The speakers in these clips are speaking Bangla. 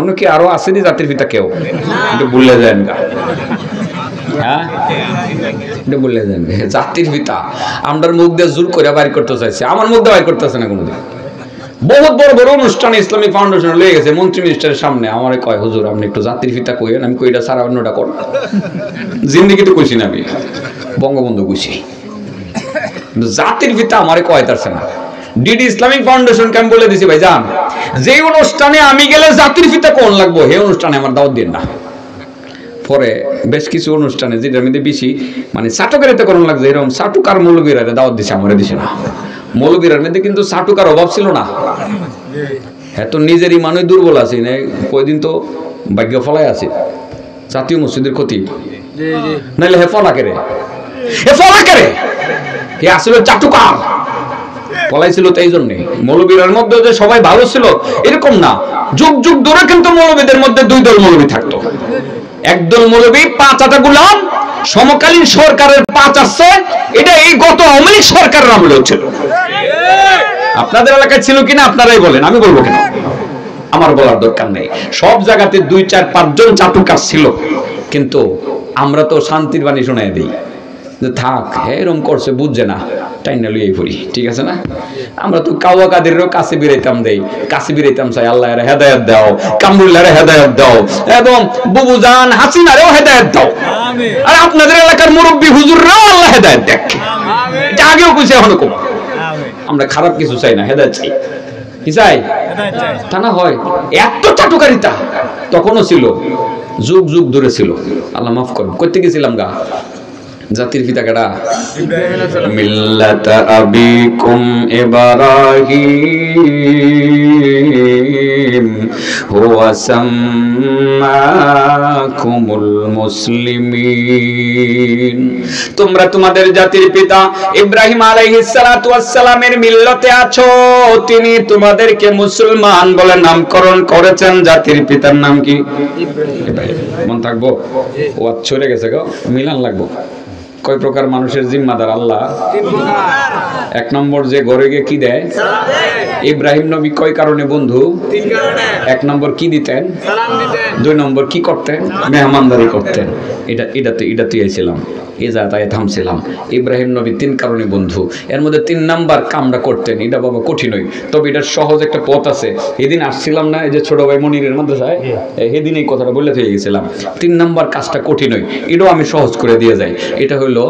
এখনো কি আরো আসেনি জাতির পিতা কেউ? এটা ভুলে যান গা, হ্যাঁ এটা বললে যান জাতির পিতা আমরার মুখ দিয়ে জোর করে বাইর করতে চাইছে, আমার মুখ দিয়ে বাইর করতেছে না কোনোদিন। বহুত বড় বড় অনুষ্ঠানে ইসলামিক ফাউন্ডেশন লেগে গেছে, মন্ত্রী মিনিস্টারের সামনে আমারে কয় হুজুর আপনি একটু জাতির পিতা কইেন। আমি কইটা সারা অন্যটা কর, জিন্দিগি তো কইছি না, আমি বঙ্গবন্ধু কইছি, কিন্তু জাতির পিতা আমারে কয় তারছে না। ডিডি ইসলামিক ফাউন্ডেশনকে আমি বলে দিছি ভাই যান, যে অনুষ্ঠানে আমি গেলে জাতির পিতা কোন লাগবো সেই অনুষ্ঠানে আমার দাওয়াত দিন না। পরে বেশ কিছু অনুষ্ঠানে যেটার মধ্যে বেশি মানে চাটুকারিতে করণ লাগছে, এরকম চাটুকার মৌলবীরা দাওয়াত দিছে, আমার দিছে না। মৌলবীরার মধ্যে কিন্তু চাটুকার অভাব ছিল না, এত নিজেরই মানুষ দুর্বল আছে, কয়দিন তো ভাগ্য ফলাই আছে জাতীয় মসজিদের ক্ষতি, নাইলে হে ফলাকেরে হে আসলে চাটুকার পলাইছিল। তো এই জন্যে মৌলবীরার মধ্যে যে সবাই ভালো ছিল এরকম না, যুগ যুগ ধরে কিন্তু মৌলবীদের মধ্যে দুই দল মৌলবী থাকতো। একদল মৌলবী 5 গোলাম, সমকালীন সরকারের 5 আসছে, এটা এই গত আওয়ামী লীগ সরকারের আমলে হচ্ছিল। আপনাদের এলাকায় ছিল কিনা আপনারাই বলেন, আমি বলবো কেন, আমার বলার দরকার নেই। সব জায়গাতে 2, 4, 5 জন চাটুকার ছিল, কিন্তু আমরা তো শান্তির বাণী শোনায় দিই যে থাক এরকম করছে বুঝছে না, টাইনা লইয়াই পড়ি, ঠিক আছে না। আমরা তো কাওয়া কাদেরও কাছে বেরাইতাম দেই, কাছে বেরাইতাম চাই আল্লাহ এর হেদায়েত দাও, কামরুল্লাহ এর হেদায়েত দাও, এবং বুবুজান হাসিনারেও হেদায়েত দাও। আর আপনাদের এলাকার মুরব্বী হুজুররাও আল্লাহ হেদায়েত দেখ, এটা আগেও কইছে এখনো কম। আমরা খারাপ কিছু চাই না, হেদায়েত চাই। কি চাই? তা না হয় এত চাটুকারিতা তখনও ছিল, যুগ যুগ ধরে ছিল। আল্লাহ মাফ করুন। কইতে গেছিলাম গা, জাতির পিতা কেডা? মিল্লাতা আবিকুম ইব্রাহিম হুয়া সাম্মাকুমুল মুসলিমিন। তোমরা তোমাদের জাতির পিতা ইব্রাহিম আলাইহিস সালাতু ওয়াস সালামের মিল্লতে আছো, তিনি তোমাদেরকে মুসলমান বলে নামকরণ করেছেন। জাতির পিতার নাম কি? ইব্রাহিম। মন থাকবো? ও ছড়ে গেছে গো, মিলান লাগবো। কয় প্রকার মানুষের জিম্মাদার আল্লাহ? 1 নম্বর যে ঘরে গিয়ে কি দেয়? ইব্রাহিম নবী কয় কারণে বন্ধু? 3 কারণে। 1 নম্বর কি দিতেন? সালাম দিতেন। 2 নম্বর কি করতেন? মেহমানদারি করতেন। এটাতে আইছিলাম, এ জায়গায় থামছিলাম। ইব্রাহিম নবী 3 কারণে বন্ধু, এর মধ্যে 3 নাম্বার কামটা করতেন। এটা বাবা কঠিন হই, তবে এটার সহজ একটা পথ আছে। এদিন আসছিলাম না, এই যে ছোট ভাই মনিরের মাদ্রাসায়, সেদিন এই কথাটা বলে থেকে গেছিলাম। 3 নাম্বার কাজটা কঠিন হই, এটাও আমি সহজ করে দিয়ে যাই। এটা হলো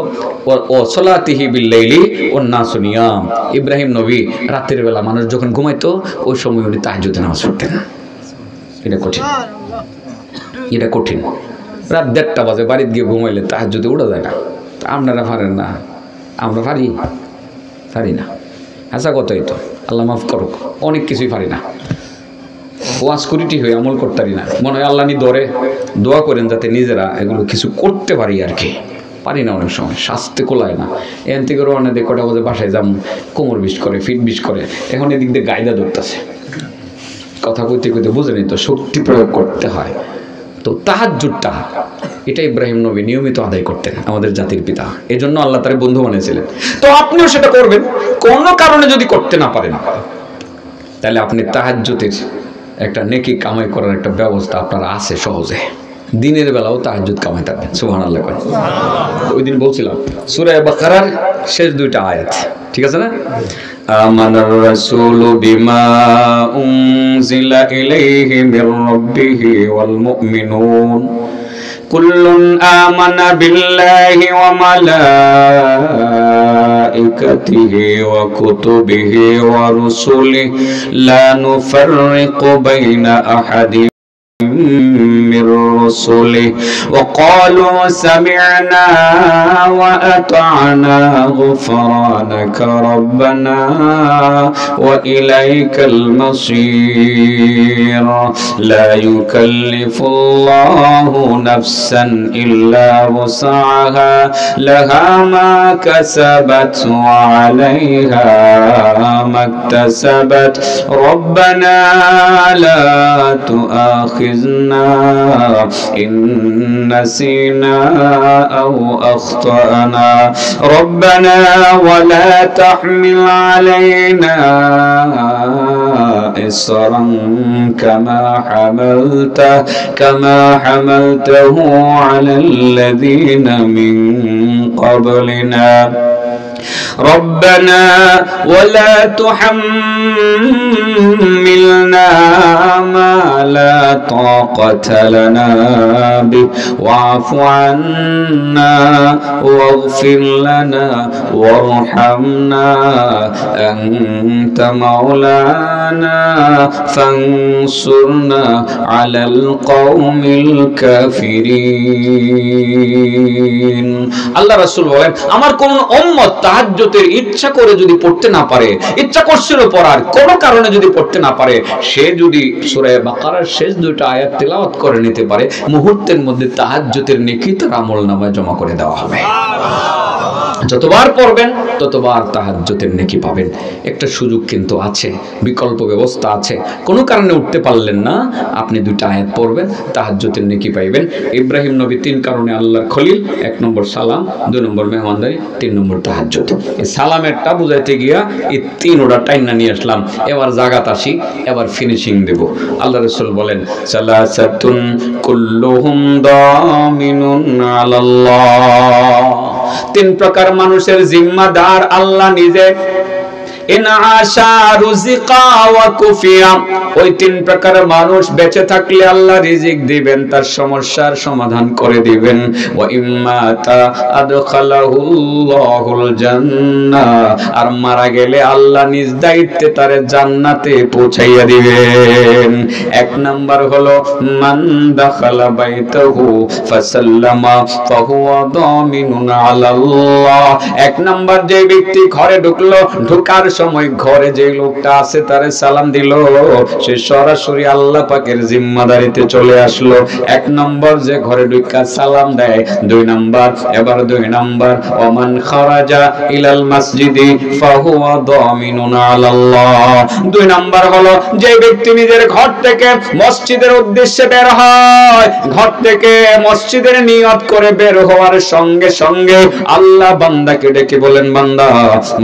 ও সলাতিহি বিল্লাইলি ওয়ান নাসু নিয়াম। ইব্রাহিম নবী রাতের বেলা মানুষ যখন ঘুমাইতো ওই সময় উনি তাহাজ্জুদে নামাজ পড়তেন। এটা কঠিন, এটা কঠিন। রাত 1:30 বাজে বাড়িতে গিয়ে ঘুমাইলে তাহাজ্জুদে উঠা যায় না। আপনারা পারেন না, আমরা পারি না। আচ্ছা কথাই তো, আল্লাহ মাফ করুক, অনেক কিছুই পারি না। ওয়াজ করিটি হয়ে আমল করতে পারি না। মনে হয় আল্লাহ নি ধরে দোয়া করেন যাতে নিজেরা এগুলো কিছু করতে পারি আর কি। পারি না, অনেক সময় স্বাস্থ্য কোলায় না। এখান থেকে রওনা দিয়ে কটা বাজে বাসায় যাম, কোমর বিষ করে, ফিট বিষ করে। এখন এদিক দিয়ে গায়দা ধরতেছে, কথা কইতে কইতে বুঝেনি তো, শক্তি প্রয়োগ করতে হয়। তো তাহাজ্জুদটা এটা ইব্রাহিম নবী নিয়মিত আদায় করতেন, আমাদের জাতির পিতা। এই জন্য আল্লাহ তার বন্ধু বানিয়েছিলেন। তো আপনিও সেটা করবেন। কোনো কারণে যদি করতে না পারেন, তাহলে আপনি তাহাজ্জুদের একটা নেকি কামাই করার একটা ব্যবস্থা আপনার আছে সহজে। দিনের বেলাও তাহাজ্জুদ কামাই থাকবেন। সুবহানাল্লাহ। ওই দিন বলছিলাম সূরা বাকারার শেষ 2টা আয়াত, ঠিক আছে না? আমানার রাসূলু বিমা উনজিলা ইলাইহি মির রাব্বিহি ওয়াল মুমিনুন কুল্লুন আমানা বিল্লাহি ওয়া মালাইকাতিহি ওয়া কুতুবিহি ওয়া রুসুলিহি লা নুফাররিকু বাইনা আহাদিন من رسله وقالوا سمعنا وأطعنا غفرانك ربنا وإليك المصير لا يكلف الله نفسا إلا وسعها لها ما كسبت وعليها ما اكتسبت ربنا لا تؤاخذنا إن نسينا أو أخطأنا ربنا ولا تحمل علينا إصرا كما حملته على الذين من قبلنا ربنا ولا تحملنا ما لا طاقة لنا به واعف عنا واغفر لنا وارحمنا أنت مولانا فانصرنا على القوم الكافرين আল্লাহ রাসূল বলেন আমার কোন উম্মত তাহাজ্জুদের ইচ্ছা করে যদি পড়তে না পারে, ইচ্ছা করছিল পড়ার, কোন কারণে যদি পড়তে না পারে, সে যদি সূরা বাকারার শেষ দুটো আয়াত তেলাওয়াত করে নিতে পারে, মুহূর্তের মধ্যে তাহাজ্জুদের নেকি তার আমলনামায় জমা করে দেওয়া হবে। যতবার পড়বেন ততবার তাহাজ্জুদের নেকি পাবেন। একটা সুযোগ কিন্তু আছে, বিকল্প ব্যবস্থা আছে। কোনো কারণে উঠতে পারলেন না, আপনি দুইটা আয়াত পড়বেন, তাহাজ্জুদের নেকি পাইবেন। ইব্রাহিম নবী 3 কারণে আল্লাহর খলিল। 1 নম্বর সালাম, 2 নম্বর মেহমানদারি, 3 নম্বর তাহাজ্জুদ। এই সালামেরটা বুঝাইতে গিয়া এই 3 ওটা টাইনা নিয়ে আসলাম। এবার জাগাত আসি, এবার ফিনিশিং দেব। আল্লাহ রাসূল বলেন সালাসাতুন কুল্লুহুম দামিনুন আলাল্লাহ। 3 প্রকার মানুষের জিম্মাদার আল্লাহ নিজে। ওই 3 প্রকার মানুষ বেঁচে থাকলে আল্লাহ রিজিক দিবেন, তার সমস্যার সমাধান করে দিবেন। আর মারা গেলে আল্লাহ নিজ দায়িত্বে তার জান্নাতে পৌঁছাইয়া দিবেন। 1 নাম্বার হলো মান দাখালা বাইতাহু ফাসাল্লামা ফাহুয়া দামিনুন আলাল্লাহ। 1 নাম্বার যে ব্যক্তি ঘরে ঢুকলো, ঢোকার সময় ঘরে যে লোকটা আছে তারে সালাম দিল, সে সরাসরি আল্লাহ পাকের জিম্মাদারিতে চলে আসলো। 1 নম্বর যে ঘরে ঢুকা সালাম দেয়। 2 নম্বর, এবার 2 নম্বর ওমান খারাজা ইলাল মসজিদি ফাহুয়া দামিনুন আলাল্লাহ। 2 নম্বর হলো যে ব্যক্তি নিজের ঘর থেকে মসজিদের উদ্দেশ্যে বের হয়, ঘর থেকে মসজিদের নিয়ত করে বের হওয়ার সঙ্গে সঙ্গে আল্লাহ বান্দাকে ডেকে বলেন, বান্দা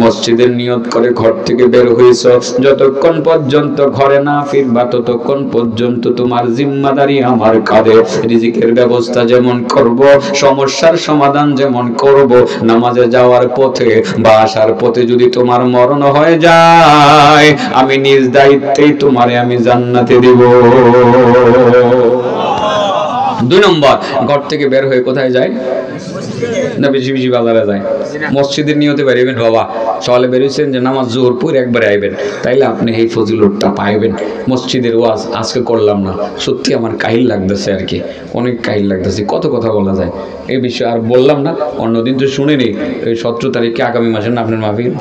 মসজিদের নিয়ত করে ঘর থেকে বের হইছো, যতক্ষণ পর্যন্ত ঘরে না ফিরবা ততক্ষণ পর্যন্ত তোমার জিম্মাদারি আমার কাঁধে। রিজিকের ব্যবস্থা যেমন করব, সমস্যার সমাধান যেমন করব, নামাজে যাওয়ার পথে বা আসার পথে যদি তোমার মরণ হয়ে যায়, আমি নিজ দায়িত্বেই তোমারে আমি জান্নাতে দিব। 2 নম্বর, ঘর থেকে বের হয়ে কোথায় যায়? না বেশি বেশি বাজারে যায়। মসজিদের নিয়তে বেরিয়েবেন বাবা, সকালে বেরিয়েছেন যে নামাজ জোহর পড়ে একবারে আইবেন, তাইলে আপনি এই ফজিলতটা পাইবেন। মসজিদের ওয়াজ আজকে করলাম না, সত্যি আমার কাহিল লাগতেছে, আর কি অনেক কাহিল লাগতেছে, কত কথা বলা যায় এই বিষয়ে আর বললাম না। অন্যদিন তো শুনে নেই, এই 17 তারিখে আগামী মাসের না আপনার মাহফিল,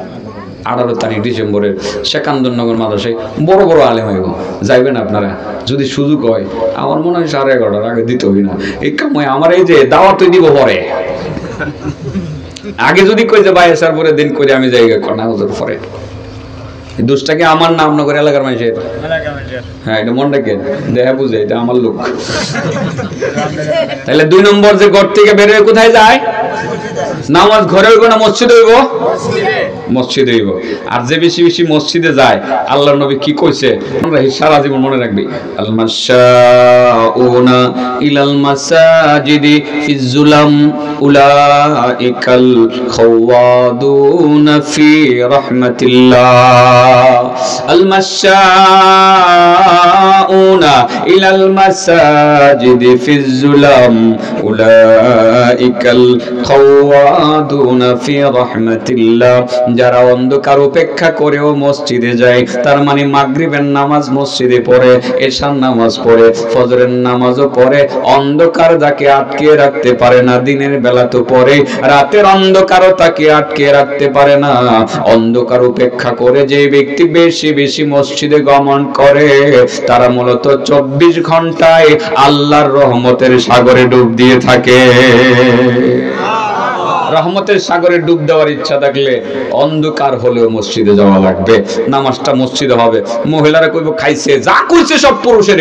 18 তারিখ ডিসেম্বরের সেকান্দরনগর মাদ্রাসায় বড় বড় আলেম হইব, যাইবেন আপনারা যদি সুযোগ হয়। আমার মনে হয় 11:30 আগে দিতে হই না এই কাময়, আমার এই যে দাওয়াতই দিব পরে, আগে যদি কই যে ভাই আসার পরে দিন করে আমি যাই না ওদের পরে। দোষটাকে আমার নাম না করে এলাকার মানুষের, হ্যাঁ এটা মনটা কে দেখা বুঝে, এটা আমার লোক। তাহলে 2 নম্বর যে ঘর থেকে বের হয়ে কোথায় যায়? নামাজ ঘরে হইব না মসজিদে হইব? মসজিদে হইব। আর যে বেশি বেশি মসজিদে যায়, আল্লাহর নবী কি কইছে আমরা সারা জীবন মনে রাখবি, আল মাশাউনা ইলাল মাসাজিদি ফিজুলাম উলাইকাল খাওয়াদুনা ফি রাহমাতিল্লাহ। আল মাশাউনা ইলাল মাসাজিদি ফিজুলাম উলাইকাল খাওয়াদুনা ফি রাহমাতিল্লাহ। যারা অন্ধকার উপেক্ষা করেও মসজিদে যায়, তার মানে মাগরিবের নামাজ মসজিদে পড়ে, এশার নামাজ পড়ে, ফজরের নামাজও পড়ে, অন্ধকার যাকে আটকে রাখতে পারে না, দিনের বেলা তো পড়ে, রাতের অন্ধকারও তাকে আটকে রাখতে পারে না। অন্ধকার উপেক্ষা করে যে ব্যক্তি বেশি বেশি মসজিদে গমন করে, তারা মূলত 24 ঘন্টায় আল্লাহর রহমতের সাগরে ডুব দিয়ে থাকে। রহমতের সাগরে ডুব দেওয়ার ইচ্ছা থাকলে অন্ধকার হলেও মসজিদে যাওয়া লাগবে, নামাজটা মসজিদে হবে। মহিলারা কইব খাইছে, যা কইছে সব পুরুষের।